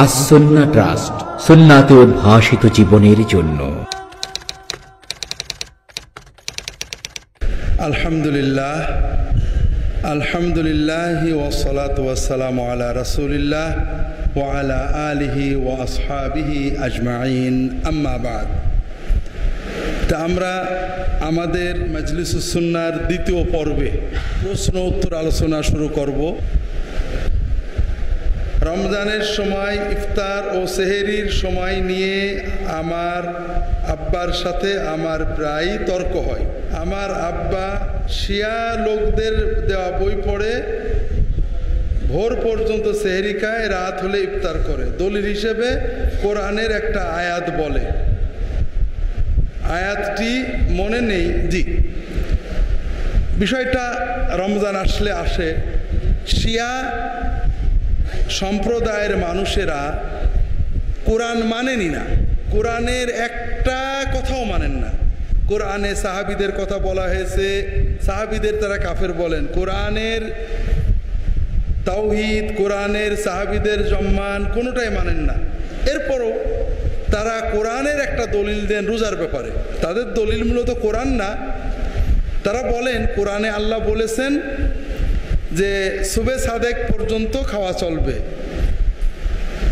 As Sunnah trust, সুন্নাতে উদ্ভাসিত জীবনের জন্য। আলহামদুলিল্লাহ, আলহামদুলিল্লাহ ওয়াসসালাতু ওয়াসসালামু আলা রাসূলিল্লাহ ওয়া আলা আলিহি ওয়া আসহাবিহি আজমাইন, আম্মা বাদ। তা আমরা আমাদের মাজলিসুস সুন্নাহর দ্বিতীয় পর্বে প্রশ্ন উত্তর আলোচনা শুরু করব। রমজানের সময় ইফতার ও সেহেরির সময় নিয়ে আমার আব্বার সাথে আমার প্রায় তর্ক হয়। আমার আব্বা শিয়া লোকদের দেওয়া বই পড়ে ভোর পর্যন্ত সেহেরি খায়, রাত হলে ইফতার করে। দলিল হিসেবে কোরআনের একটা আয়াত বলে, আয়াতটি মনে নেই। জি, বিষয়টা রমজান আসলে আসে। শিয়া সম্প্রদায়ের মানুষেরা কোরআন মানেনি না, কোরআনের একটা কথাও মানেন না। কোরআনে সাহাবীদের কথা বলা হয়েছে, সাহাবীদের তারা কাফের বলেন। কোরআনের তাওহীদ, কোরআনের সাহাবীদের সম্মান কোনোটাই মানেন না। এরপরও তারা কোরআনের একটা দলিল দেন রোজার ব্যাপারে। তাদের দলিল মূলত কোরআন না। তারা বলেন কোরআনে আল্লাহ বলেছেন যে সুবে সাদেক পর্যন্ত খাওয়া চলবে,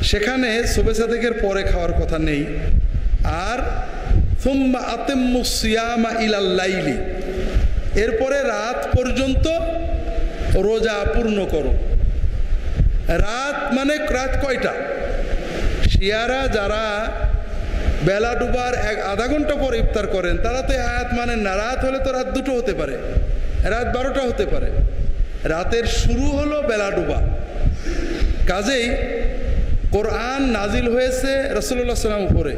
সেখানে সুবে সাদেকের পরে খাওয়ার কথা নেই। আর সুম্মা আতিম্মুস সিয়ামা ইলাল লাইলি, এরপরে রাত পর্যন্ত রোজা পূর্ণ করো। রাত মানে রাত কয়টা? শিয়ারা যারা বেলা ডুবার আধা ঘন্টা পর ইফতার করেন, তারা তো আয়াত মানেন না। রাত হলে তো রাত 2টো হতে পারে, রাত 12টা হতে পারে। রাতের শুরু হলো বেলা ডুবা। কাজেই কোরআন নাজিল হয়েছে রাসূলুল্লাহ সাল্লাল্লাহু আলাইহি ওয়াসাল্লাম উপরে,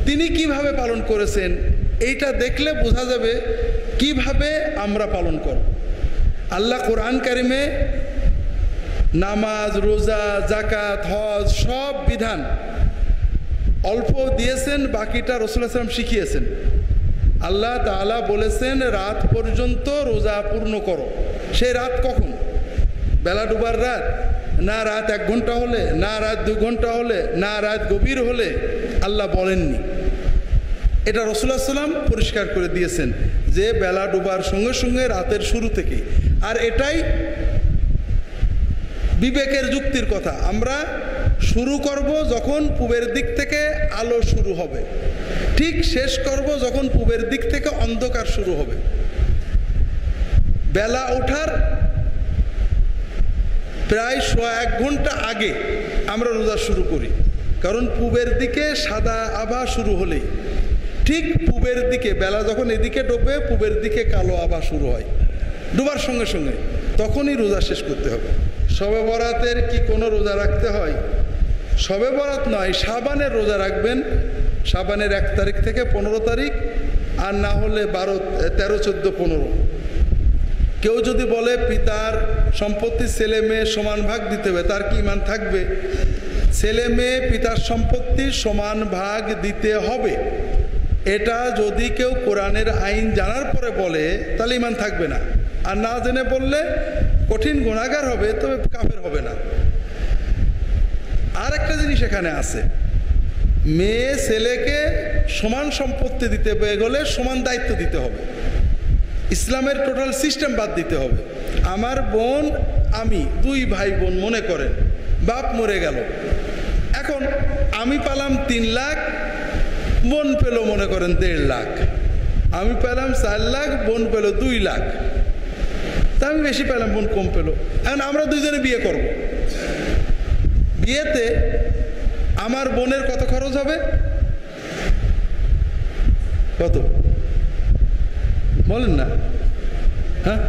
তিনি কিভাবে পালন করেছেন এইটা দেখলে বোঝা যাবে কিভাবে আমরা পালন করব। আল্লাহ কোরআন কারিমে নামাজ, রোজা, যাকাত, হজ সব বিধান অল্প দিয়েছেন, বাকিটা রাসূলুল্লাহ সাল্লাল্লাহু আলাইহি ওয়াসাল্লাম শিখিয়েছেন। আল্লাহ তাআলা বলেছেন রাত পর্যন্ত রোজা পূর্ণ করো। সেই রাত কখন? বেলা ডুবার রাত, না রাত 1 ঘন্টা হলে, না রাত 2 ঘন্টা হলে, না রাত গভীর হলে আল্লাহ বলেননি। এটা রাসূলুল্লাহ সাল্লাল্লাহু আলাইহি ওয়াসাল্লাম পরিষ্কার করে দিয়েছেন যে বেলা ডুবার সঙ্গে সঙ্গে রাতের শুরু থেকেই। আর এটাই বিবেকের যুক্তির কথা। আমরা শুরু করব যখন পূবের দিক থেকে আলো শুরু হবে, ঠিক শেষ করব যখন পূবের দিক থেকে অন্ধকার শুরু হবে। বেলা ওঠার প্রায় 1 ঘন্টা আগে আমরা রোজা শুরু করি, কারণ পূবের দিকে সাদা আভা শুরু হলেই, ঠিক পূবের দিকে বেলা যখন এদিকে ডুবে পূবের দিকে কালো আভা শুরু হয় ডুবার সঙ্গে সঙ্গে, তখনই রোজা শেষ করতে হবে। শবে বরাতের কি কোনো রোজা রাখতে হয়? শবে বরাত নয়, শাবানের রোজা রাখবেন। শাবানের 1 তারিখ থেকে 15 তারিখ, আর না হলে 12, 13, 14, 15। কেউ যদি বলে পিতার সম্পত্তি ছেলে মেয়ে সমান ভাগ দিতে হবে, তার কি ঈমান থাকবে? ছেলে মেয়ে পিতার সম্পত্তি সমান ভাগ দিতে হবে, এটা যদি কেউ কোরআনের আইন জানার পরে বলে তাহলে ঈমান থাকবে না। আর না জেনে বললে কঠিন গুনাহগার হবে, তবে কাফের হবে না। আর একটা জিনিস এখানে আছে, মেয়ে ছেলেকে সমান সম্পত্তি দিতে গেলে সমান দায়িত্ব দিতে হবে। ইসলামের টোটাল সিস্টেম বাদ দিতে হবে। আমার বোন, আমি 2 ভাই বোন, মনে করেন বাপ মরে গেল, এখন আমি পেলাম 3 লাখ, বোন পেল মনে করেন 1.5 লাখ, আমি পেলাম 4 লাখ, বোন পেল 2 লাখ। তা আমি বেশি পেলাম, বোন কম পেল। এখন আমরা দুজনে বিয়ে করব। বিয়েতে আমার বোনের কত খরচ হবে? কত বলেন না? হ্যাঁ,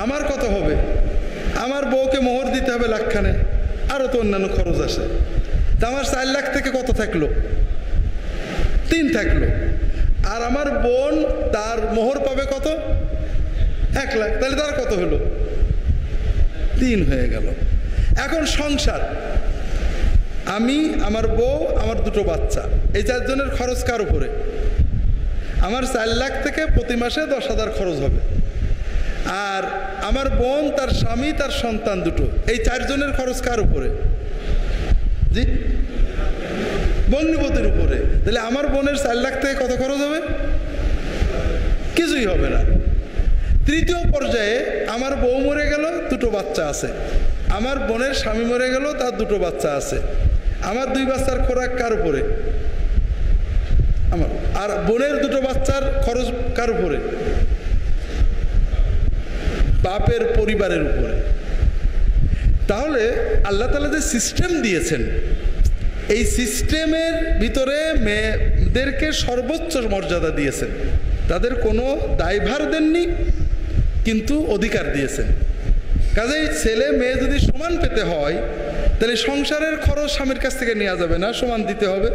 আমার কত হবে? আমার বউকে মোহর দিতে হবে লাখখানে, আরও তো অন্যান্য খরচ আসে। তা আমার 4 লাখ থেকে কত থাকলো? 3 থাকলো। আর আমার বোন তার মোহর পাবে কত? 1 লাখ। তাহলে তার কত হলো? 3 হয়ে গেল। এখন সংসার, আমি, আমার বউ, আমার 2টো বাচ্চা, এই 4 জনের খরচ কার উপরে? আমার 4 লাখ থেকে প্রতি মাসে 10,000 খরচ হবে। আর আমার বোন, তার স্বামী, তার সন্তান দুটো, এই 4 জনের খরচ কার উপরে? জি, ভগ্নিপতির উপরে। তাহলে আমার বোনের 4 লাখ থেকে কত খরচ হবে? কিছুই হবে না। তৃতীয় পর্যায়ে আমার বউ মরে গেল, 2টো বাচ্চা আছে। আমার বোনের স্বামী মরে গেল, তার 2টো বাচ্চা আছে। আমার 2 বাচ্চার খোরাক কার উপরে? আমার। আর বোনের 2টো বাচ্চার খরচ কার উপরে? বাপের পরিবারের উপরে। তাহলে আল্লাহ তাআলা যে সিস্টেম দিয়েছেন, এই সিস্টেমের ভিতরে মেয়েদেরকে সর্বোচ্চ মর্যাদা দিয়েছেন। তাদের কোনো দায়ভার দেননি, কিন্তু অধিকার দিয়েছেন। কাজেই ছেলে মেয়ে যদি সমান পেতে হয়, তাহলে সংসারের খরচ স্বামীর কাছ থেকে নেওয়া যাবে না, সমান দিতে হবে।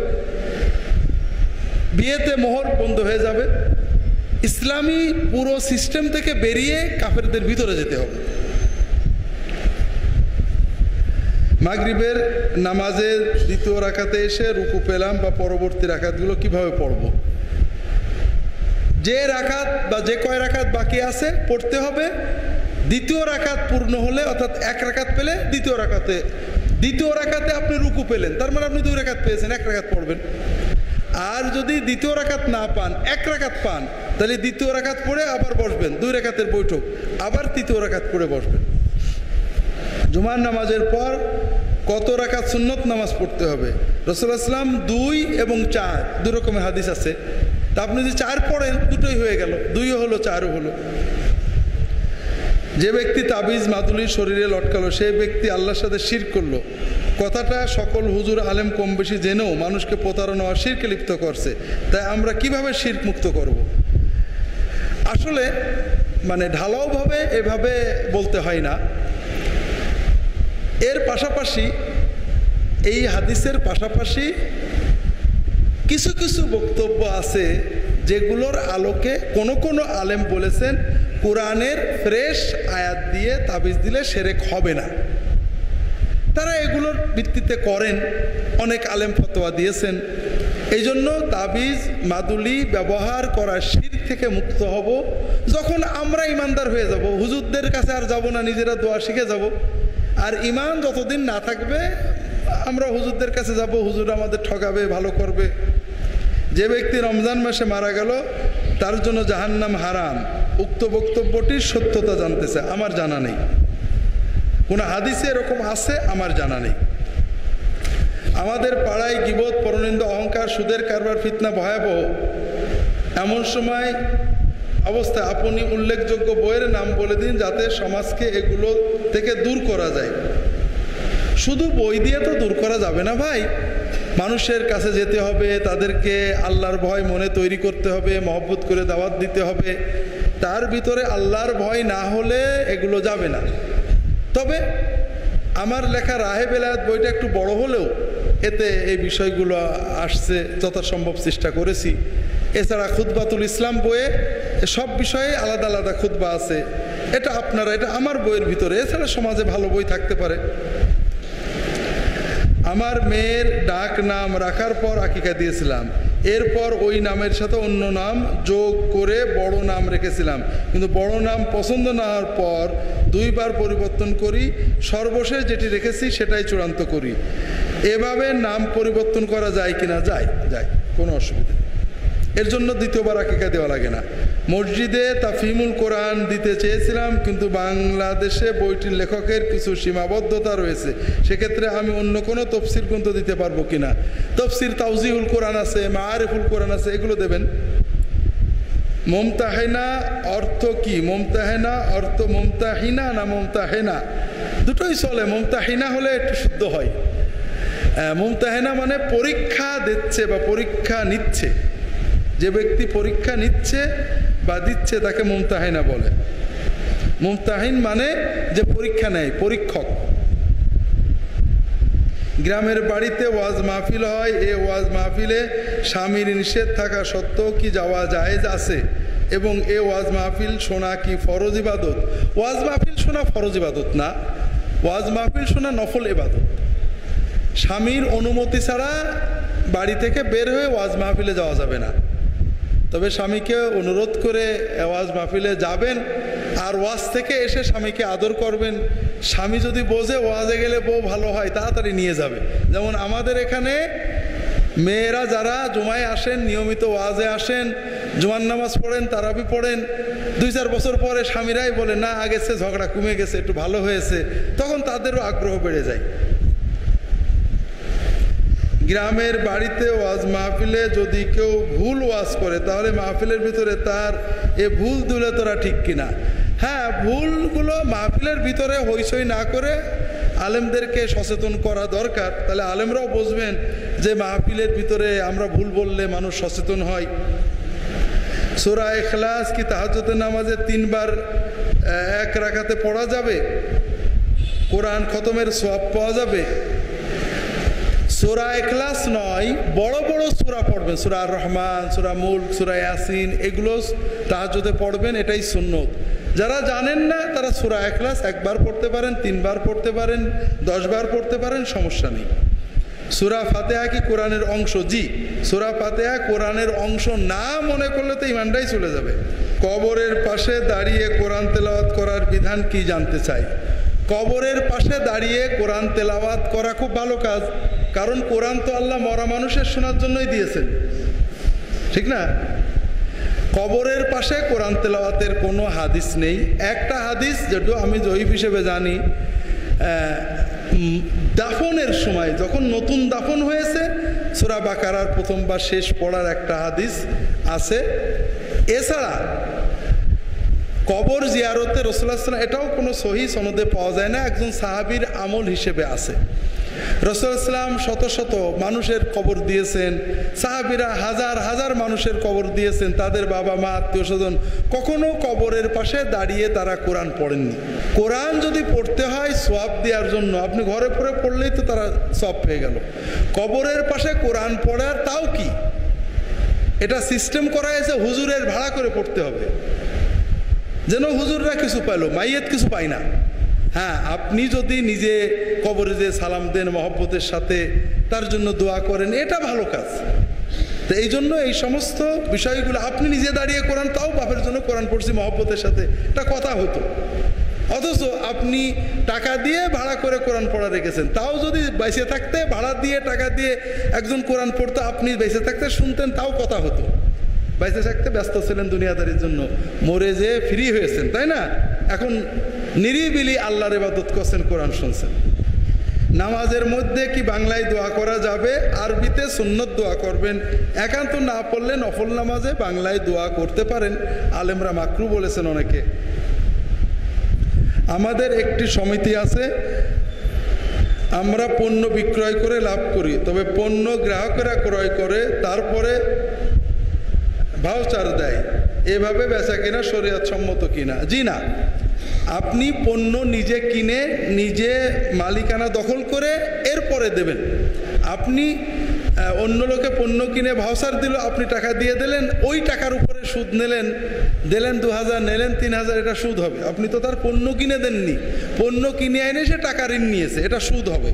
বিয়েতে মোহর বন্ধ হয়ে যাবে। ইসলামী পুরো সিস্টেম থেকে বেরিয়ে কাফেরদের ভিতরে যেতে হবে। মাগরিবের নামাজের 2য় রাকাতে এসে রুকু পেলাম বা পরবর্তী রাকাতগুলো কিভাবে পড়ব? যে রাকাত বা যে কয় রাকাত বাকি আছে পড়তে হবে। 2য় রাকাত পূর্ণ হলে, অর্থাৎ 1 রাকাত পেলে দ্বিতীয় রাকাতে আপনি রুকু পেলেন, তার মানে আপনি 2 রাকাত পেয়েছেন, 1 রাকাত পড়বেন। আর যদি 2য় রাকাত না পান, 1 রাকাত পান, তাহলে 2য় রাকাত পড়ে আবার বসবেন, 2 রাকাতের বৈঠক, আবার 3য় রাকাত পড়ে বসবেন। জুমার নামাজের পর কত রাকাত সুন্নত নামাজ পড়তে হবে? রাসূলুল্লাহ সাল্লাল্লাহু আলাইহি ওয়াসাল্লাম 2 এবং 4 দুই রকমের হাদিস আছে। তা আপনি যদি 4 পড়েন, দুটোই হয়ে গেল, 2ও হলো 4ও হলো। যে ব্যক্তি তাবিজ মাদুলি শরীরে লটকালো, সেই ব্যক্তি আল্লাহর সাথে শিরক করলো। কথাটা সকল হুজুর আলেম কম বেশি জেনেও মানুষকে প্রতারণা আর শিরকে লিপ্ত করছে। তাই আমরা কিভাবে শিরক মুক্ত করব? আসলে মানে ঢালাওভাবে এভাবে বলতে হয় না। এর পাশাপাশি, এই হাদিসের পাশাপাশি কিছু কিছু বক্তব্য আছে যেগুলোর আলোকে কোনো আলেম বলেছেন কোরআনের ফ্রেশ আয়াত দিয়ে তাবিজ দিলে শিরক হবে না। তারা এগুলোর ভিত্তিতে করেন, অনেক আলেম ফতোয়া দিয়েছেন। এই জন্য তাবিজ মাদুলি ব্যবহার করা শিরক থেকে মুক্ত হব যখন আমরা ইমানদার হয়ে যাব। হুজুরদের কাছে আর যাব না, নিজেরা দোয়া শিখে যাব। আর ইমান যতদিন না থাকবে আমরা হুজুরদের কাছে যাব, হুজুর আমাদের ঠকাবে, ভালো করবে। যে ব্যক্তি রমজান মাসে মারা গেল, তার জন্য জাহান্নাম হারাম, উক্ত বক্তব্যটির সত্যতা জানতেছে, আমার জানা নেই। কোন হাদিসে এরকম আছে? আমার জানা নেই। আমাদের পাড়ায় গীবত, পরনিন্দা, অহংকার, সুদের কারবার, ফিতনা ভয়াবহ। এমন সময় অবস্থায় আপনি উল্লেখযোগ্য বইয়ের নাম বলে দিন যাতে সমাজকে এগুলো থেকে দূর করা যায়। শুধু বই দিয়ে তো দূর করা যাবে না ভাই, মানুষের কাছে যেতে হবে, তাদেরকে আল্লাহর ভয় মনে তৈরি করতে হবে, মহব্বত করে দাওয়াত দিতে হবে। তার ভিতরে আল্লাহর ভয় না হলে এগুলো যাবে না। তবে আমার লেখা রাহে বেলায়েত বইটা একটু বড় হলেও এতে এই বিষয়গুলো আসছে, যথাসম্ভব চেষ্টা করেছি। এছাড়া খুতবাতুল ইসলাম বইয়ে সব বিষয়ে আলাদা আলাদা খুতবা আছে। এটা আমার বইয়ের ভিতরে। এছাড়া সমাজে ভালো বই থাকতে পারে। আমার মেয়ের ডাক নাম রাখার পর আকিকা দিয়েছিলাম, এরপর ওই নামের সাথে অন্য নাম যোগ করে বড় নাম রেখেছিলাম, কিন্তু বড় নাম পছন্দ না হওয়ার পর 2 বার পরিবর্তন করি, সর্বশেষ যেটি রেখেছি সেটাই চূড়ান্ত করি। এভাবে নাম পরিবর্তন করা যায় কিনা? যায়, কোনো অসুবিধা নেই। এর জন্য 2বার আকিকা দেওয়া লাগে না। মসজিদে তাফহিমুল কোরআন দিতে চেয়েছিলাম, কিন্তু বাংলাদেশে বইটির লেখকের কিছু সীমাবদ্ধতা রয়েছে। সেক্ষেত্রে আমি অন্য কোনো তফসির গ্রন্থ দিতে পারবো কিনা? তফসির তাওজিহুল কোরআন আছে, মাআরিফুল কোরআন আছে, এগুলো দেবেন। মুমতাহিনা অর্থ কি? মুমতাহিনা অর্থ মুমতাহিনা না মুমতাহিনা? দুটোই চলে। মুমতাহিনা হলে একটু শুদ্ধ হয়। মুমতাহিনা মানে পরীক্ষা দিচ্ছে বা পরীক্ষা নিচ্ছে। যে ব্যক্তি পরীক্ষা নিচ্ছে বা দিচ্ছে তাকে মুমতাহিনা বলে। মুমতাহিন মানে যে পরীক্ষা নেয়, পরীক্ষক। গ্রামের বাড়িতে ওয়াজ মাহফিল হয়, এ ওয়াজ মাহফিলে স্বামীর নিষেধ থাকা সত্ত্বেও কি যাওয়া জায়েজ আছে? এবং এ ওয়াজ মাহফিল শোনা কি ফরজ ইবাদত? ওয়াজ মাহফিল শোনা ফরজ ইবাদত না, ওয়াজ মাহফিল শোনা নফল ইবাদত। স্বামীর অনুমতি ছাড়া বাড়ি থেকে বের হয়ে ওয়াজ মাহফিলে যাওয়া যাবে না। তবে স্বামীকে অনুরোধ করে ওয়াজ মাহফিলে যাবেন, আর ওয়াজ থেকে এসে স্বামীকে আদর করবেন। স্বামী যদি বোঝে ওয়াজে গেলে বউ ভালো হয়, তাড়াতাড়ি নিয়ে যাবে। যেমন আমাদের এখানে মেয়েরা যারা জুমায় আসেন, নিয়মিত ওয়াজে আসেন, জুমার নামাজ পড়েন, তারাবি পড়েন, 2-4 বছর পরে স্বামীরাই বলে না আগেছে ঝগড়া কমে গেছে, একটু ভালো হয়েছে, তখন তাদেরও আগ্রহ বেড়ে যায়। গ্রামের বাড়িতে ওয়াজ মাহফিলে যদি কেউ ভুল ওয়াজ করে, তাহলে মাহফিলের ভিতরে তার এ ভুল তুলে তোরা ঠিক কিনা? হ্যাঁ, ভুলগুলো মাহফিলের ভিতরে হইচই না করে আলেমদেরকে সচেতন করা দরকার। তাহলে আলেমরাও বুঝবেন যে মাহফিলের ভিতরে আমরা ভুল বললে মানুষ সচেতন হয়। সূরা ইখলাস কি তাহাজ্জুদের নামাজে 3 বার 1 রাকাতে পড়া যাবে? কোরআন খতমের সওয়াব পাওয়া যাবে? সূরা ইখলাস নয়, বড় বড় সূরা পড়বেন, সূরা আর রহমান, সূরা মুলক, সূরা ইয়াসিন, এগুলো তাহাজ্জুদে পড়বেন, এটাই সুন্নত। যারা জানেন না তারা সূরা ইখলাস 1 বার পড়তে পারেন, 3 বার পড়তে পারেন, 10 বার পড়তে পারেন, সমস্যা নেই। সূরা ফাতিহা কি কোরআনের অংশ? জি, সূরা ফাতিহা কোরআনের অংশ না মনে করলে তো ঈমানটাই চলে যাবে। কবরের পাশে দাঁড়িয়ে কোরআন তেলাওয়াত করার বিধান কি জানতে চাই? কবরের পাশে দাঁড়িয়ে কোরআন তেলাওয়াত করা খুব ভালো কাজ, কারণ কোরআন তো আল্লাহ মরা মানুষের শোনার জন্যই দিয়েছেন, ঠিক না? কবরের পাশে কোরআন তেলাওয়াতের কোনো হাদিস নেই। একটা হাদিস যেটা আমি জয়ীফ হিসেবে জানি, দাফনের সময় যখন নতুন দাফন হয়েছে সূরা বাকারার প্রথম বা শেষ পড়ার একটা হাদিস আছে। এছাড়া কবর জিয়ারতে রাসূলুল্লাহ সাল্লাল্লাহু আলাইহি ওয়াসাল্লাম, এটাও কোনো সহিহ সনদে পাওয়া যায় না, একজন সাহাবীর আমল হিসেবে আছে। রাসূলুল্লাহ সাল্লাল্লাহু আলাইহি ওয়াসাল্লাম শত শত মানুষের কবর দিয়েছেন, সাহাবীরা হাজার হাজার মানুষের কবর দিয়েছেন, তাদের বাবা মা আত্মীয় স্বজন, কখনো কবরের পাশে দাঁড়িয়ে তারা কোরআন পড়েননি। কোরআন যদি পড়তে হয় সওয়াব দেওয়ার জন্য, আপনি ঘরে পড়ে পড়লেই তো তারা সওয়াব পেয়ে গেল। কবরের পাশে কোরআন পড়ার তাও কি এটা সিস্টেম করা হয়েছে, হুজুরের ভাড়া করে পড়তে হবে, যেন হুজুররা কিছু পাইলো, মাইয়েত কিছু পায় না। হ্যাঁ, আপনি যদি নিজে কবরে যে সালাম দেন মহব্বতের সাথে, তার জন্য দোয়া করেন, এটা ভালো কাজ। তো এই জন্য এই সমস্ত বিষয়গুলো আপনি নিজে দাঁড়িয়ে কোরআন, তাও বাপের জন্য কোরআন পড়ছি মহব্বতের সাথে, এটা কথা হতো। অথচ আপনি টাকা দিয়ে ভাড়া করে কোরআন পড়া রেখেছেন, তাও যদি বেঁচে থাকতে ভাড়া দিয়ে টাকা দিয়ে একজন কোরআন পড়তো, আপনি বেঁচে থাকতে শুনতেন, তাও কথা হতো। বেঁচে থাকতে ব্যস্ত ছিলেন দুনিয়াদারির জন্য, মরে যে ফ্রি হয়েছেন, তাই না? এখন নিরিবিলি আল্লাহর ইবাদত করছেন, কোরআন শুনছেন। নামাজের মধ্যে কি বাংলায় দোয়া করা যাবে? আরবিতে সুন্নত দোয়া করবেন। একান্ত না পড়লে নফল নামাজে বাংলায় দোয়া করতে পারেন, আলেমরা মাকরু বলেছেন অনেকে। আমাদের একটি সমিতি আছে, আমরা পণ্য বিক্রয় করে লাভ করি, তবে পণ্য গ্রাহকেরা ক্রয় করে তারপরে ভাউচার দেয়, এভাবে বেচা কিনা শরীয়ত সম্মত কিনা? জি না, আপনি পণ্য নিজে কিনে নিজে মালিকানা দখল করে এরপরে দেবেন। আপনি অন্য লোকে পণ্য কিনে ভাউচার দিল, আপনি টাকা দিয়ে দিলেন, ওই টাকার উপরে সুদ দিলেন 2000, নিলেন 3000, এটা সুদ হবে। আপনি তো তার পণ্য কিনে দেননি, পণ্য কিনে এনে সে টাকা ঋণ নিয়েছে, এটা সুদ হবে।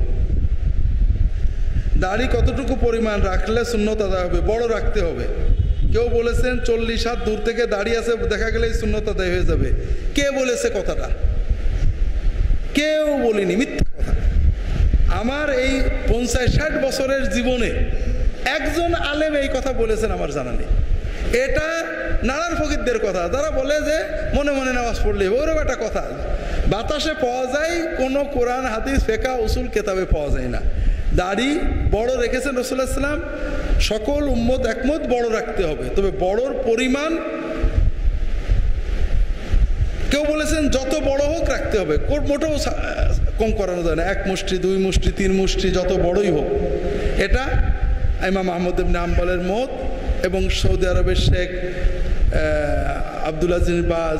দাড়ি কতটুকু পরিমাণ রাখলে সুন্নত আদায় হবে? বড় রাখতে হবে। কেউ বলেছেন 40 হাত দূর থেকে দাঁড়িয়ে আছে, দেখা গেলে সুন্নত আদায় হয়ে যাবে। কে বলেছে কথাটা? কেউ বলিনি, মিথ্যা কথা। আমার এই 50-60 বছরের জীবনে একজন আলেম এই কথা বলেছেন আমার জানা নেই। এটা নানান ফকিরদের কথা, যারা বলে যে মনে মনে নামাজ পড়লে, ওরকম একটা কথা বাতাসে পাওয়া যায়, কোনো কোরআন হাদিস ফিকহ উসুল কেতাবে পাওয়া যায় না। দাড়ি বড় রেখেছেন রাসূলুল্লাহ সাল্লাল্লাহু আলাইহি ওয়াসাল্লাম, সকল উম্মত একমত বড় রাখতে হবে, তবে বড়র পরিমাণ কেউ বলেছেন যত বড় হোক রাখতে হবে, মোটেও কম করানো যায় না। 1 মুষ্টি 2 মুষ্টি 3 মুষ্টি যত বড়ই হোক, এটা ইমাম আহমদ ইবনে হাম্বলের মত এবং সৌদি আরবের শেখ আব্দুল আজিজ বাজ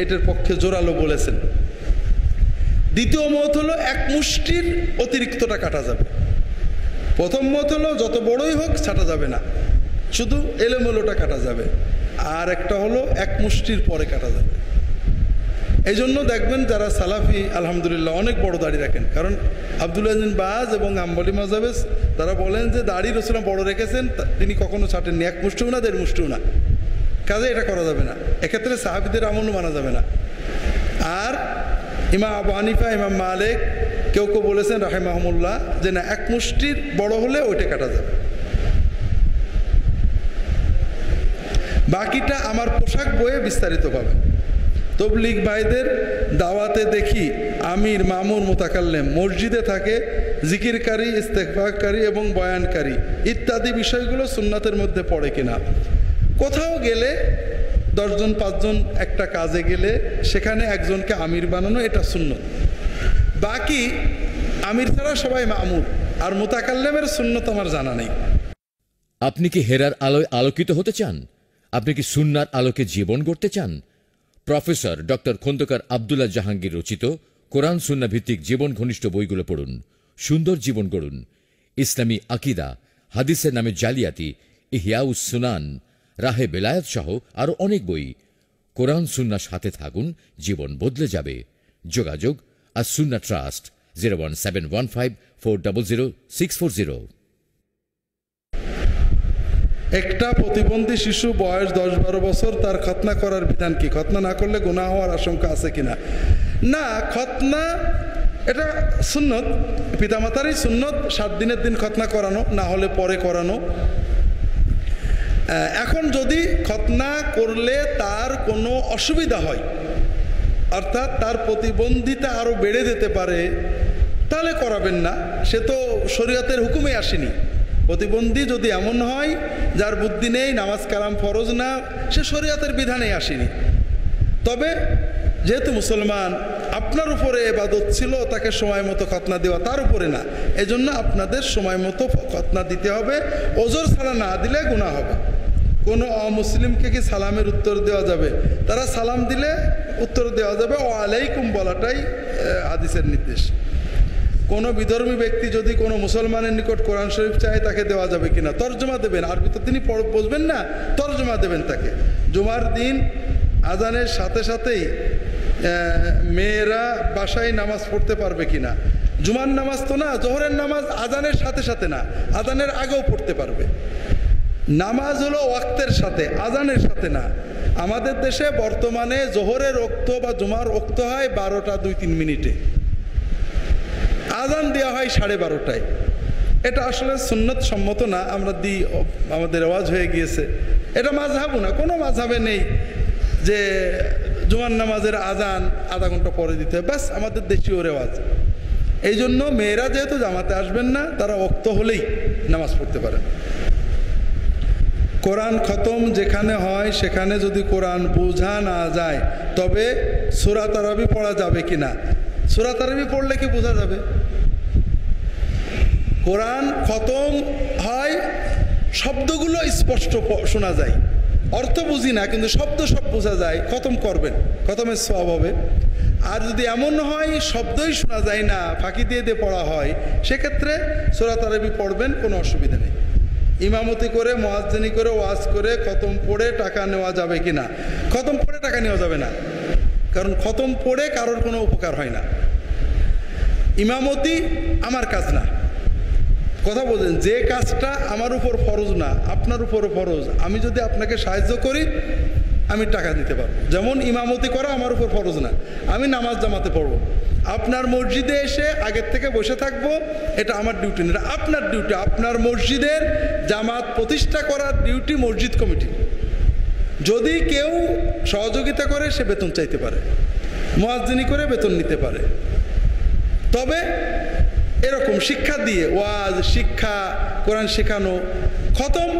এটার পক্ষে জোরালো বলেছেন। দ্বিতীয় মত হলো 1 মুষ্টির অতিরিক্তটা কাটা যাবে। প্রথম মত হলো যত বড়ই হোক ছাটা যাবে না, শুধু এলোমেলোটা কাটা যাবে। আর একটা হলো 1 মুষ্টির পরে কাটা যাবে। এই জন্য দেখবেন যারা সালাফি আলহামদুলিল্লাহ অনেক বড় দাড়ি রাখেন, কারণ আব্দুল আজিজ বাজ এবং হাম্বলি মাযহাবে তারা বলেন যে দাড়ি রাসূলুল্লাহ বড় রেখেছেন, তিনি কখনো ছাটেননি, 1 মুষ্টিও না 1.5 মুষ্টিও না। কাজে এটা করা যাবে না, এক্ষেত্রে সাহাবিদের আমল মানা যাবে না। আর ইমাম আবু হানিফা, ইমাম মালিক, কেউ কেউ বলেছেন রাহিমাহুমুল্লাহ যে না, এক মুষ্টির বড় হলে ওইটা কাটা যাবে। বাকিটা আমার পোশাক বইয়ে বিস্তারিত পাবে। তবলিগ ভাইদের দাওয়াতে দেখি আমির, মামুর, মুতাকাল্লিম মসজিদে থাকে, জিকিরকারী, ইস্তেগফারকারী এবং বয়ানকারী ইত্যাদি বিষয়গুলো সুন্নাতের মধ্যে পড়ে কিনা। কোথাও গেলে 10 জন 5 জন একটা কাজে গেলে সেখানে একজনকে আমির বানানো, এটা সুন্নত। বাকি আমির ছাড়া সবাই মামুর আর মুতাকাল্লিমের সুন্নত আমার জানা নেই। আপনি কি হেরার আলোয় আলোকিত হতে চান? আপনি কি সুন্নার আলোকে জীবন গড়তে চান? প্রফেসর ডক্টর খন্দকার আব্দুল্লাহ জাহাঙ্গীর রচিত কোরআন সুন্নাহ ভিত্তিক জীবন ঘনিষ্ঠ বইগুলো পড়ুন, সুন্দর জীবন গড়ুন। ইসলামী আকিদা, হাদিসের নামে জালিয়াতি, ইহয়াউস সুনান, রাহে বেলায়েত সহ আরো অনেক বই। কোরআন সুন্নাহর সাথে থাকুন, জীবন বদলে যাবে। যোগাযোগ আস সুন্নাহ ট্রাস্ট, 01715400640। একটা প্রতিবন্ধী শিশু বয়স 10-12 বছর, তার খতনা করার বিধান কি? খতনা না করলে গুনাহ হওয়ার আশঙ্কা আছে কিনা? না, খতনা এটা সুন্নত, পিতামাতারই সুন্নত 7 দিনের দিন খতনা করানো, না হলে পরে করানো। এখন যদি খতনা করলে তার কোনো অসুবিধা হয়, অর্থাৎ তার প্রতিবন্ধিতা আরও বেড়ে যেতে পারে, তাহলে করাবেন না। সে তো শরীয়তের হুকুমে আসেনি। প্রতিবন্ধী যদি এমন হয় যার বুদ্ধি নেই, নামাজ কালাম ফরজ না, সে শরীয়তের বিধানে আসেনি। তবে যেহেতু মুসলমান, আপনার উপরে ইবাদত ছিল তাকে সময় মতো খতনা দেওয়া, তার উপরে না। এজন্য আপনাদের সময় মতো খতনা দিতে হবে। ওজর ছাড়া না দিলে গুনাহ হবে। কোনো অমুসলিমকে কি সালামের উত্তর দেওয়া যাবে? তারা সালাম দিলে উত্তর দেওয়া যাবে, ও আলাইকুম বলাটাই হাদিসের নির্দেশ। কোনো বিধর্মী ব্যক্তি যদি কোনো মুসলমানের নিকট কোরআন শরীফ চায়, তাকে দেওয়া যাবে কিনা? তর্জমা দেবেন। আরবি তো তিনি বুঝবেন না, তর্জমা দেবেন তাকে। জুমার দিন আজানের সাথে সাথেই মেয়েরা বাসায় নামাজ পড়তে পারবে কিনা? জুমার নামাজ তো না, জোহরের নামাজ আজানের সাথে সাথে না, আজানের আগেও পড়তে পারবে। নামাজ হলো ওয়াক্তের সাথে, আজানের সাথে না। আমাদের দেশে বর্তমানে জোহরের ওক্ত বা জুমার ওক্ত হয় 12টা 2-3 মিনিটে, আজান দেওয়া হয় 12:30টায়। এটা আসলে সুন্নত সম্মত না, আমরা দিই, আমাদের রেওয়াজ হয়ে গিয়েছে। এটা মাযহাবও না, কোনো মাযহাবে নেই যে জুমার নামাজের আজান আধা ঘন্টা পরে দিতে হবে, ব্যাস আমাদের দেশীয় রেওয়াজ। এই জন্য মেয়েরা যেহেতু জামাতে আসবেন না, তারা ওক্ত হলেই নামাজ পড়তে পারেন। কোরআন খতম যেখানে হয় সেখানে যদি কোরআন বোঝা না যায়, তবে সূরা তারাবি পড়া যাবে কিনা? সূরা তারাবি পড়লে কি বোঝা যাবে? কোরআন খতম হয়, শব্দগুলো স্পষ্ট শোনা যায়, অর্থ বুঝি না, কিন্তু শব্দ সব বোঝা যায়। খতম করবেন, খতমের সওয়াব হবে। আর যদি এমন হয় শব্দই শোনা যায় না, ফাঁকি দিয়ে দিয়ে পড়া হয়, সেক্ষেত্রে সূরা তারাবি পড়বেন, কোনো অসুবিধা নেই। ইমামতি করে, মুয়াজ্জিনি করে, ওয়াজ করে খতম পড়ে টাকা নেওয়া যাবে কিনা? খতম পড়ে টাকা নেওয়া যাবে না, কারণ খতম পড়ে কারোর কোনো উপকার হয় না। ইমামতি আমার কাজ না, কথা বলছেন। যে কাজটা আমার উপর ফরজ না, আপনার উপরও ফরজ, আমি যদি আপনাকে সাহায্য করি আমি টাকা দিতে পারবো। যেমন ইমামতি করা আমার উপর ফরজ না, আমি নামাজ জামাতে পড়বো, আপনার মসজিদে এসে আগের থেকে বসে থাকবো, এটা আমার ডিউটি না, এটা আপনার ডিউটি। আপনার মসজিদের জামাত প্রতিষ্ঠা করার ডিউটি মসজিদ কমিটি। যদি কেউ সহযোগিতা করে সে বেতন চাইতে পারে, মুয়াজ্জিনি করে বেতন নিতে পারে। তবে এরকম শিক্ষা দিয়ে, ওয়াজ, শিক্ষা, কোরআন শেখানো, খতম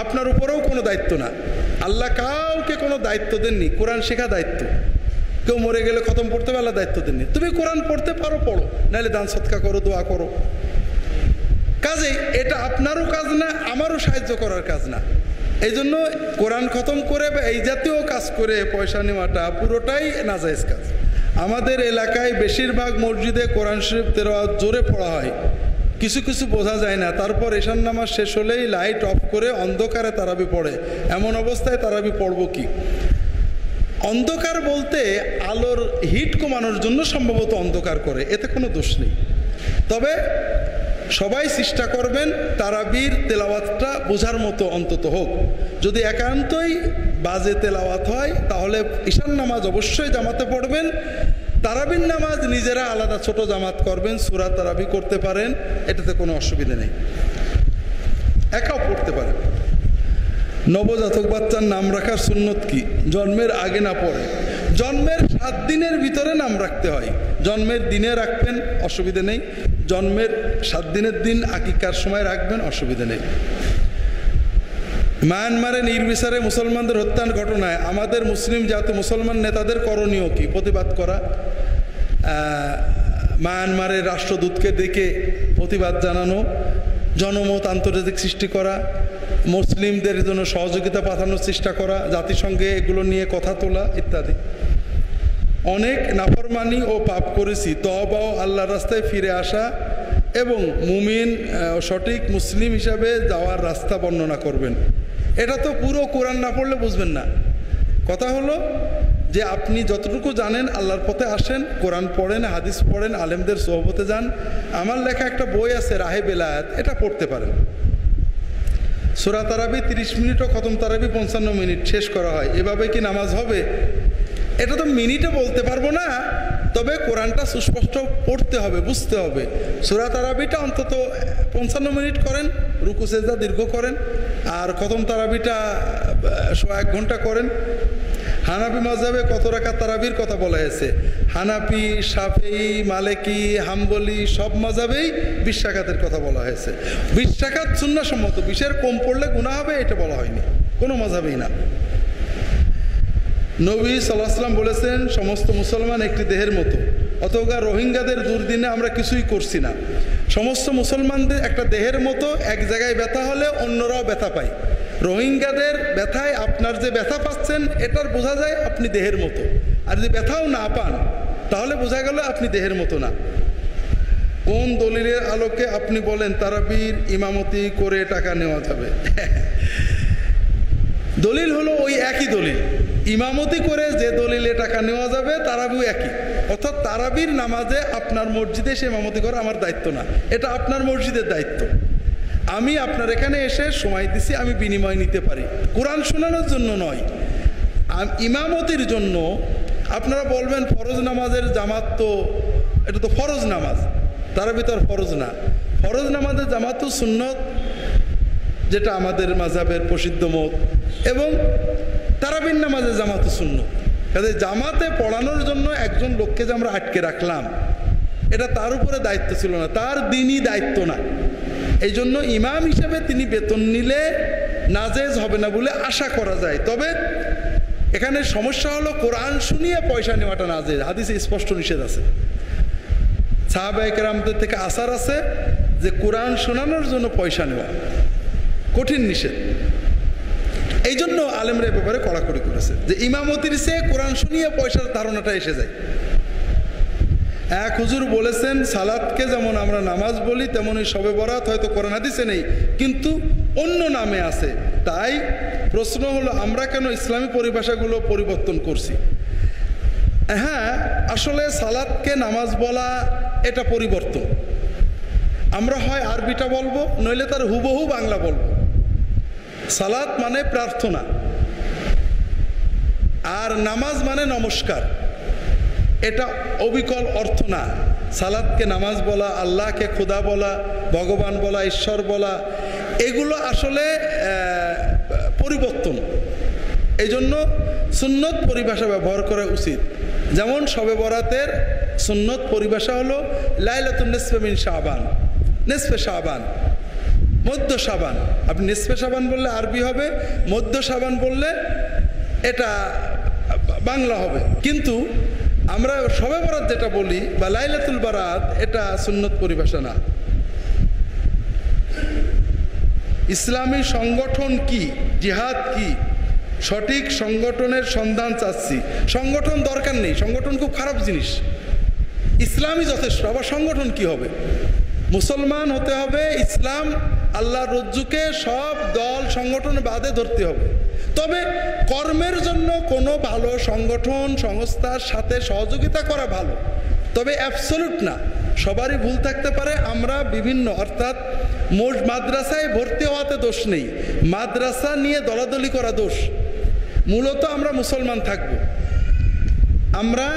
আপনার উপরেও কোনো দায়িত্ব না। আল্লাহ কাউকে কোনো দায়িত্ব দেননি, কোরআন শেখা দায়িত্ব। কেউ মরে গেলে খতম পড়তে হবে, আল্লাহ দায়িত্ব দেননি। তুমি কোরআন পড়তে পারো, পড়ো, নাহলে দান সৎকা করো, দোয়া করো। কাজেই এটা আপনারও কাজ না, আমারও সাহায্য করার কাজ না। এই জন্য কোরআন খতম করে বা এই জাতীয় কাজ করে পয়সা নেওয়াটা পুরোটাই নাজায়েজ কাজ। আমাদের এলাকায় বেশিরভাগ মসজিদে কোরআন শরীফ তেলাওয়াত জোরে পড়া হয়, কিছু কিছু বোঝা যায় না। তারপর এশার নামাজ শেষ হলেই লাইট অফ করে অন্ধকারে তারাবি পড়ে। এমন অবস্থায় তারাবি পড়বো কি? অন্ধকার বলতে আলোর হিট কমানোর জন্য সম্ভবত অন্ধকার করে, এতে কোনো দোষ নেই। তবে সবাই চেষ্টা করবেন তারাবির তেলাওয়াতটা বোঝার মতো অন্তত হোক। যদি একান্তই বাজে তেলাওয়াত হয়, তাহলে ঈশান নামাজ অবশ্যই জামাতে পড়বেন। তারাবির নামাজ নিজেরা আলাদা ছোট জামাত করবেন, সূরা তারাবি করতে পারেন, এটাতে কোনো অসুবিধা নেই, একাও পড়তে পারেন। নবজাতক বাচ্চার নাম রাখার সুন্নত কি? জন্মের আগে না পরে, জন্মের 7 দিনের ভিতরে নাম রাখতে হয়। জন্মের দিনে রাখবেন, অসুবিধা নেই। জন্মের 7 দিনের দিন আকিকার সময় রাখবেন, অসুবিধা নেই। মায়ানমারে নির্বিচারে মুসলমানদের হত্যার ঘটনায় আমাদের মুসলিম জাতীয় মুসলমান নেতাদের করণীয় কি? প্রতিবাদ করা, মায়ানমারের রাষ্ট্রদূতকে ডেকে প্রতিবাদ জানানো, জনমত আন্তর্জাতিক সৃষ্টি করা, মুসলিমদের জন্য সহযোগিতা পাঠানোর চেষ্টা করা, জাতিসংঘে এগুলো নিয়ে কথা তোলা ইত্যাদি। অনেক নাফরমানি ও পাপ করেছি, তওবা ও আল্লাহর রাস্তায় ফিরে আসা এবং মুমিন সঠিক মুসলিম হিসাবে যাওয়ার রাস্তা বর্ণনা করবেন। এটা তো পুরো কোরআন না পড়লে বুঝবেন না। কথা হলো যে আপনি যতটুকু জানেন আল্লাহর পথে আসেন, কোরআন পড়েন, হাদিস পড়েন, আলেমদের সোহবতে যান। আমার লেখা একটা বই আছে রাহে বেলায়েত, এটা পড়তে পারেন। সূরা তারাবি 30 মিনিট ও খতম তারাবি 55 মিনিট শেষ করা হয়। এভাবে কি নামাজ হবে? এটা তো মিনিটে বলতে পারবো না, তবে কোরআনটা সুস্পষ্ট পড়তে হবে, বুঝতে হবে। সূরা তারাবিটা অন্তত 55 মিনিট করেন, রুকু সেজদা দীর্ঘ করেন, আর খতম তারাবিটা 1 ঘন্টা করেন। হানাফি মাযহাবে কত রাকাত তারাবির কথা বলা হয়েছে? হানাফি, শাফিঈ, মালিকি, হাম্বলি সব মাযহাবেই 20 রাকাতের কথা বলা হয়েছে। 20 রাকাত সুন্নাহ সম্মত, 20-এর কম পড়লে গুনাহ হবে এটা বলা হয়নি, কোনো মাযহাবেই না। নবী সাল্লাল্লাহু আলাইহি ওয়াসাল্লাম বলেছেন সমস্ত মুসলমান একটি দেহের মতো, অথবা রোহিঙ্গাদের দুর্দিনে আমরা কিছুই করছি না। সমস্ত মুসলমানদের একটা দেহের মতো, এক জায়গায় ব্যথা হলে অন্যরাও ব্যথা পায়। রোহিঙ্গাদের ব্যথায় আপনার যে ব্যথা পাচ্ছেন এটার বোঝা যায় আপনি দেহের মতো, আর যদি ব্যথাও না পান তাহলে বোঝা গেল আপনি দেহের মতো না। কোন দলিলের আলোকে আপনি বলেন তারাবির ইমামতি করে টাকা নেওয়া যাবে? দলিল হলো ওই একই দলিল, ইমামতি করে যে দলিলে টাকা নেওয়া যাবে তারাবিও একই। অর্থাৎ তারাবির নামাজে আপনার মসজিদে সে ইমামতি করা আমার দায়িত্ব না, এটা আপনার মসজিদের দায়িত্ব। আমি আপনার এখানে এসে সময় দিছি, আমি বিনিময় নিতে পারি, কোরআন শোনানোর জন্য নয়, ইমামতির জন্য। আপনারা বলবেন ফরজ নামাজের জামাত তো, এটা তো ফরজ নামাজ, তারাবি তো আর ফরজ না। ফরজ নামাজের জামাত তো সুন্নত, যেটা আমাদের মাযহাবের প্রসিদ্ধ মত, এবং তারাবির নামাজের জামাত সুন্নত। কাজে জামাতে পড়ানোর জন্য একজন লোককে যে আমরা আটকে রাখলাম, এটা তার উপরে দায়িত্ব ছিল না, তার দিনই দায়িত্ব না। এই জন্য ইমাম হিসেবে তিনি বেতন নিলে নাজেজ হবে না বলে আশা করা যায়। তবে এখানে সমস্যা হলো কোরআন শুনিয়ে পয়সা নেওয়াটা নাজেজ, হাদিসে স্পষ্ট নিষেধ আছে। সাহাবায়ে কেরামদের থেকে আসার আছে যে কোরআন শোনানোর জন্য পয়সা নেওয়া কঠিন নিষেধ। এই জন্য আলেমরা এ ব্যাপারে কড়াকড়ি করেছে যে ইমামতির চেয়ে কোরআন শুনিয়ে পয়সার ধারণাটা এসে যায়। এক হুজুর বলেছেন সালাতকে যেমন আমরা নামাজ বলি তেমনই শবে বরাত হয়তো কোরআন হাদিসে নেই, কিন্তু অন্য নামে আছে। তাই প্রশ্ন হলো আমরা কেন ইসলামী পরিভাষাগুলো পরিবর্তন করছি? হ্যাঁ, আসলে সালাতকে নামাজ বলা এটা পরিবর্তন। আমরা হয় আরবিটা বলবো, নইলে তার হুবহু বাংলা বলবো। সালাত মানে প্রার্থনা, আর নামাজ মানে নমস্কার। এটা অবিকল অর্থ না। সালাতকে নামাজ বলা, আল্লাহকে খোদা বলা, ভগবান বলা, ঈশ্বর বলা, এগুলো আসলে পরিবর্তন। এই জন্য সুন্নত পরিভাষা ব্যবহার করা উচিত। যেমন শবে বরাতের সুন্নত পরিভাষা হলো লাইলাতুন নিসফে মিন শাবান, নিসফে শাবান, মধ্য শাবান। আপনি নিসফে শাবান বললে আরবি হবে, মধ্য শাবান বললে এটা বাংলা হবে। কিন্তু আমরা শবে বরাত যেটা বলি বা লাইলাতুল বারাত, এটা সুন্নত পরিভাষা না। ইসলামী সংগঠন কি, জিহাদ কি, সঠিক সংগঠনের সন্ধান চাচ্ছি। সংগঠন দরকার নেই, সংগঠন খুব খারাপ জিনিস। ইসলামই যথেষ্ট, আবার সংগঠন কি হবে? মুসলমান হতে হবে, ইসলাম আল্লাহর রজ্জুকে সব দল সংগঠন বাদে ধরতে হবে। তবে কর্মের জন্য কোনো ভালো সংগঠন সংস্থার সাথে সহযোগিতা করা ভালো, তবে অ্যাবসলিউট না। সবারই ভুল থাকতে পারে। আমরা বিভিন্ন, অর্থাৎ মাদ্রাসায় ভর্তি হওয়াতে দোষ নেই, মাদ্রাসা নিয়ে দলাদলি করা দোষ। মূলত আমরা মুসলমান থাকব, আমরা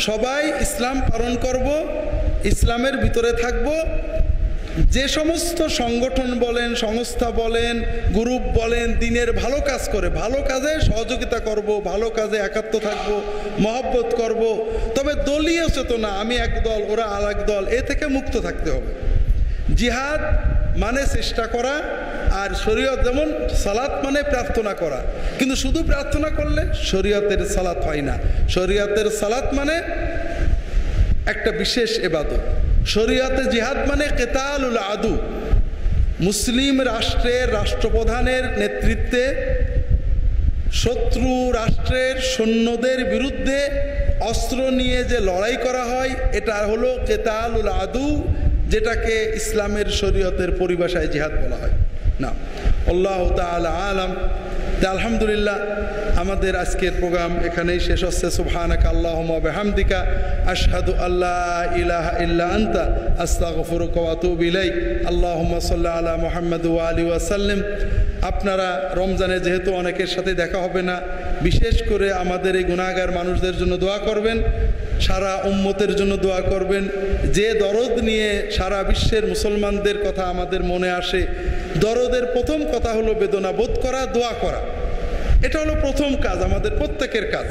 সবাই ইসলাম পালন করব, ইসলামের ভিতরে থাকব। যে সমস্ত সংগঠন বলেন, সংস্থা বলেন, গ্রুপ বলেন, দিনের ভালো কাজ করে, ভালো কাজে সহযোগিতা করব, ভালো কাজে একাত্ম থাকব, মহব্বত করব। তবে দলীয় চেতনা, আমি এক দল ওরা আর এক দল, এ থেকে মুক্ত থাকতে হবে। জিহাদ মানে চেষ্টা করা, আর শরীয়ত যেমন সালাত মানে প্রার্থনা করা, কিন্তু শুধু প্রার্থনা করলে শরীয়তের সালাত হয় না। শরীয়তের সালাত মানে একটা বিশেষ ইবাদত। শরীয়তে জিহাদ মানে কিতালুল আদু, মুসলিম রাষ্ট্রের রাষ্ট্রপ্রধানের নেতৃত্বে শত্রু রাষ্ট্রের সৈন্যদের বিরুদ্ধে অস্ত্র নিয়ে যে লড়াই করা হয়, এটা হলো কিতালুল আদু, যেটাকে ইসলামের শরীয়তের পরিভাষায় জিহাদ বলা হয়। না, আল্লাহ তাআলা আলাম। আলহামদুলিল্লাহ, আমাদের আজকের প্রোগ্রাম এখানেই শেষ হচ্ছে। সুবহানাকা আল্লাহুম্মা ওয়া বিহামদিকা আশহাদু আল্লা ইলাহা ইল্লা আনতা আস্তাগফিরুকা ওয়া আতুবু ইলাইক। আল্লাহুম্মা সাল্লি আলা মুহাম্মাদ ওয়া আলিহি ওয়া সাল্লাম। আপনারা রমজানে যেহেতু অনেকের সাথে দেখা হবে না, বিশেষ করে আমাদের এই গুনাহগার মানুষদের জন্য দোয়া করবেন, সারা উম্মতের জন্য দোয়া করবেন। যে দরদ নিয়ে সারা বিশ্বের মুসলমানদের কথা আমাদের মনে আসে, দরদের প্রথম কথা হলো বেদনা বোধ করা, দোয়া করা। এটা হলো প্রথম কাজ, আমাদের প্রত্যেকের কাজ।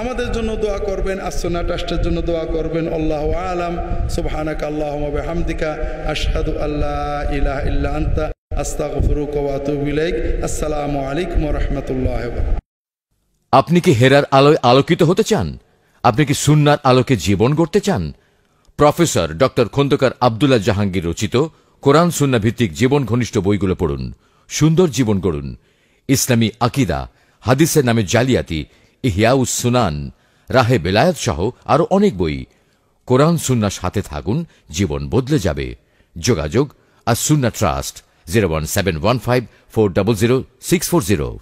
আমাদের জন্য দোয়া করবেন, আসুন্নাহ ট্রাস্টের জন্য দোয়া করবেন। আল্লাহু আলাম। সুবহানাকা আল্লাহুম্মা ওয়া বিহামদিকা আশহাদু আল্লা ইলাহা ইল্লা আনতা আস্তাগফিরুকা ওয়া আতুবু ইলাইক। আসসালামু আলাইকুম ওয়া রাহমাতুল্লাহি ওয়া বারাকাতুহু। আপনি কি হেরার আলোয় আলোকিত হতে চান? আপনি কি সুন্নার আলোকে জীবন গড়তে চান? প্রফেসর ডক্টর খন্দকার আব্দুল্লাহ জাহাঙ্গীর রচিত কোরআন সুন্নাহ ভিত্তিক জীবন ঘনিষ্ঠ বইগুলো পড়ুন, সুন্দর জীবন গড়ুন। ইসলামী আকিদা, হাদিসের নামে জালিয়াতি, ইহয়াউস সুনান, রাহে বেলায়েত সহ আরো অনেক বই। কোরআন সুন্নাহর সাথে থাকুন, জীবন বদলে যাবে। যোগাযোগ আস সুন্নাহ ট্রাস্ট 01715400640।